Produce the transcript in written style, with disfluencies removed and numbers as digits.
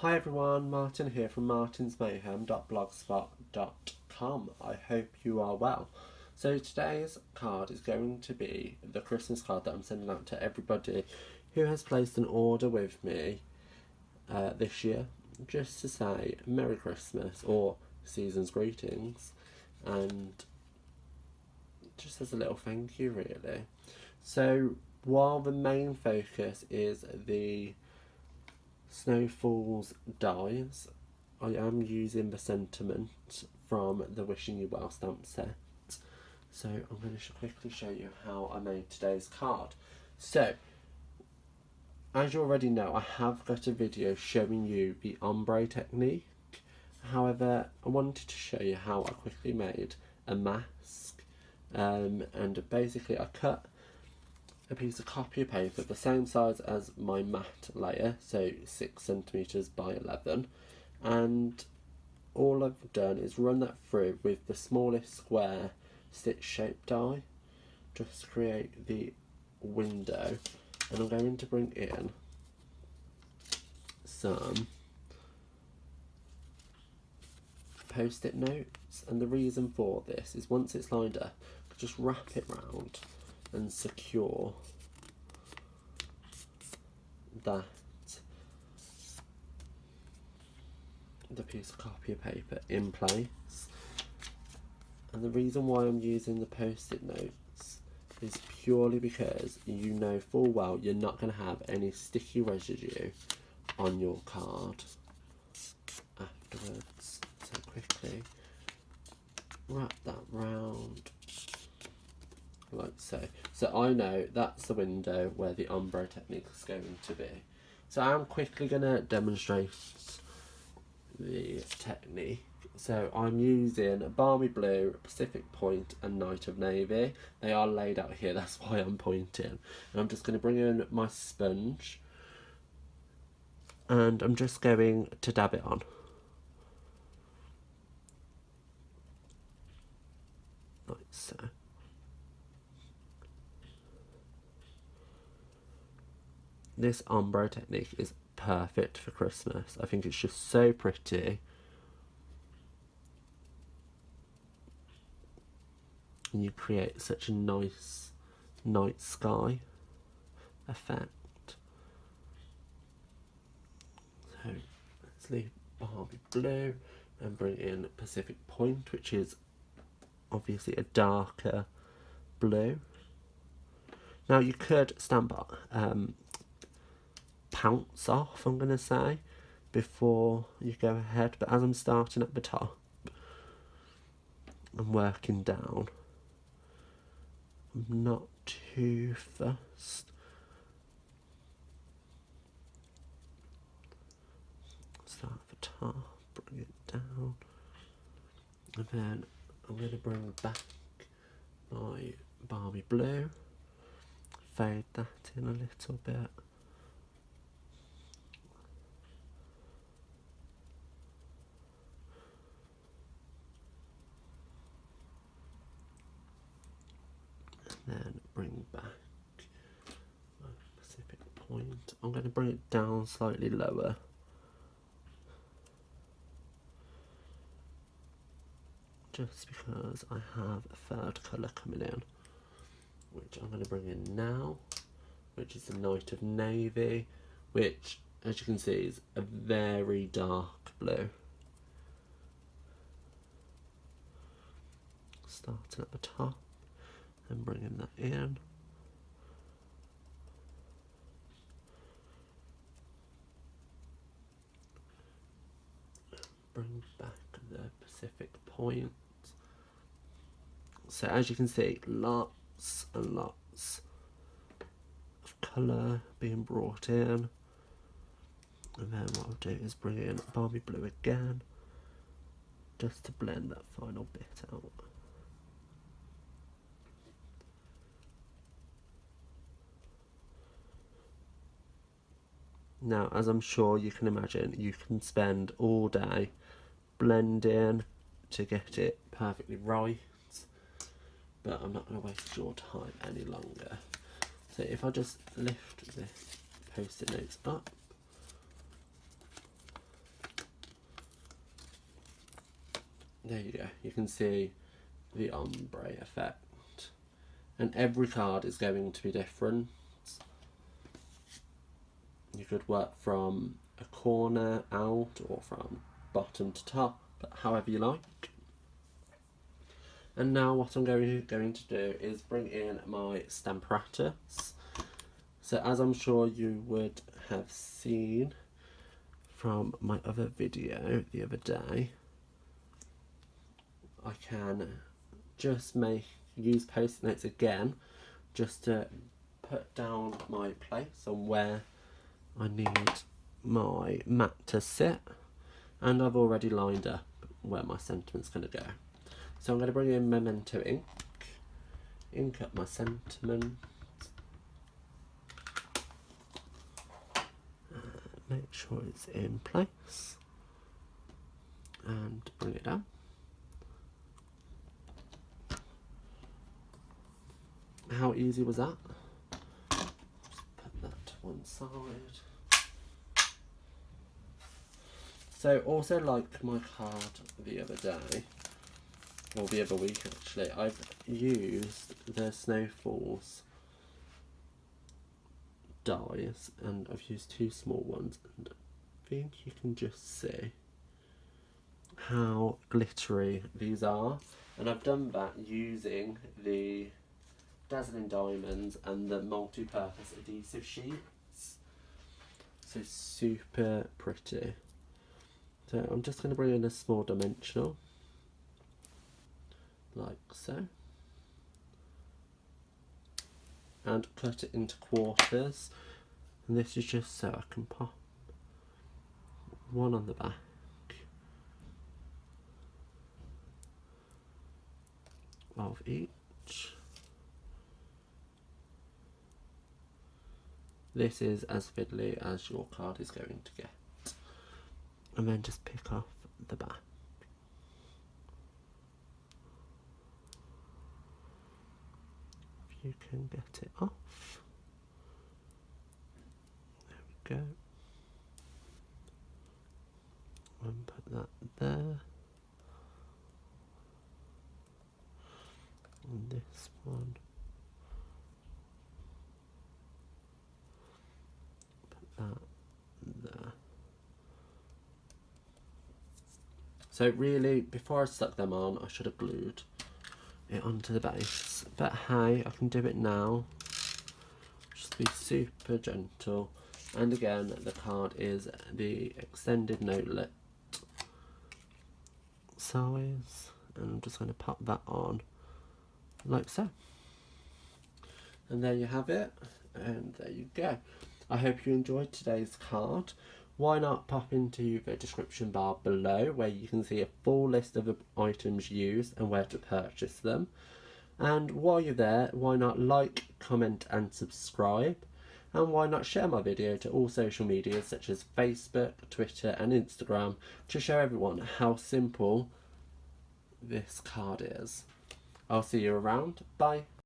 Hi everyone, Martin here from martinsmayhem.blogspot.com. I hope you are well. So today's card is going to be the Christmas card that I'm sending out to everybody who has placed an order with me this year, just to say Merry Christmas or Season's Greetings, and just as a little thank you really. So while the main focus is the Snowfall's dies, I am using the sentiment from the Wishing You Well stamp set. So I'm going to quickly show you how I made today's card. So, as you already know, I have got a video showing you the ombre technique. However, I wanted to show you how I quickly made a mask. And basically I cut a piece of copy paper the same size as my matte layer, so 6 centimeters by 11, and all I've done is run that through with the smallest square stitch shaped die just to create the window. And I'm going to bring in some post-it notes, and the reason for this is once it's lined up, just wrap it round and secure that the piece of copy paper in place. And the reason why I'm using the post-it notes is purely because you know full well you're not going to have any sticky residue on your card afterwards. So quickly wrap that round like so. So I know that's the window where the ombre technique is going to be. So I'm quickly going to demonstrate the technique. So I'm using Balmy Blue, Pacific Point and Night of Navy. They are laid out here, that's why I'm pointing. And I'm just going to bring in my sponge and I'm just going to dab it on. Like so. This ombre technique is perfect for Christmas. I think it's just so pretty. And you create such a nice night sky effect. So let's leave Barbie Blue and bring in Pacific Point, which is obviously a darker blue. Now you could stamp pounce off, I'm going to say, before you go ahead, but as I'm starting at the top and working down, I'm not too fussed. Start at the top, bring it down, and then I'm going to bring back my Barbie Blue, fade that in a little bit. Then bring back my Pacific Point. I'm going to bring it down slightly lower. Just because I have a third colour coming in, which I'm going to bring in now, which is the Night of Navy, which, as you can see, is a very dark blue. Starting at the top and bringing that in. Bring back the Pacific Point. So as you can see, lots and lots of colour being brought in. And then what I'll do is bring in Barbie Blue again, just to blend that final bit out. Now, as I'm sure you can imagine, you can spend all day blending to get it perfectly right, but I'm not going to waste your time any longer. So if I just lift the post-it notes up, there you go, you can see the ombre effect, and every card is going to be different. You could work from a corner out or from bottom to top, however you like. And now what I'm going to do is bring in my stamp apparatus. So as I'm sure you would have seen from my other video the other day, I can just use post-it notes again just to put down my place on where I need my mat to sit, and I've already lined up where my sentiment's going to go. So I'm going to bring in Memento ink up my sentiment, make sure it's in place, and bring it down. How easy was that? Just put that to one side. So also, like my card the other day, or the other week actually, I've used the Snowfall's dies, and I've used 2 small ones, and I think you can just see how glittery these are, and I've done that using the Dazzling Diamonds and the multi-purpose adhesive sheets. So super pretty. So I'm just going to bring in a small dimensional, like so, and cut it into quarters, and this is just so I can pop one on the back of each. This is as fiddly as your card is going to get, and then just pick off the back. If you can get it off, there we go, and put that there, and this one, put that there. So really, before I stuck them on, I should have glued it onto the base, but hey, I can do it now. Just be super gentle. And again, the card is the extended notelet size, and I'm just going to pop that on like so. And there you have it, and there you go. I hope you enjoyed today's card. Why not pop into the description bar below, where you can see a full list of the items used and where to purchase them. And while you're there, why not like, comment and subscribe, and why not share my video to all social media such as Facebook, Twitter and Instagram to show everyone how simple this card is. I'll see you around. Bye.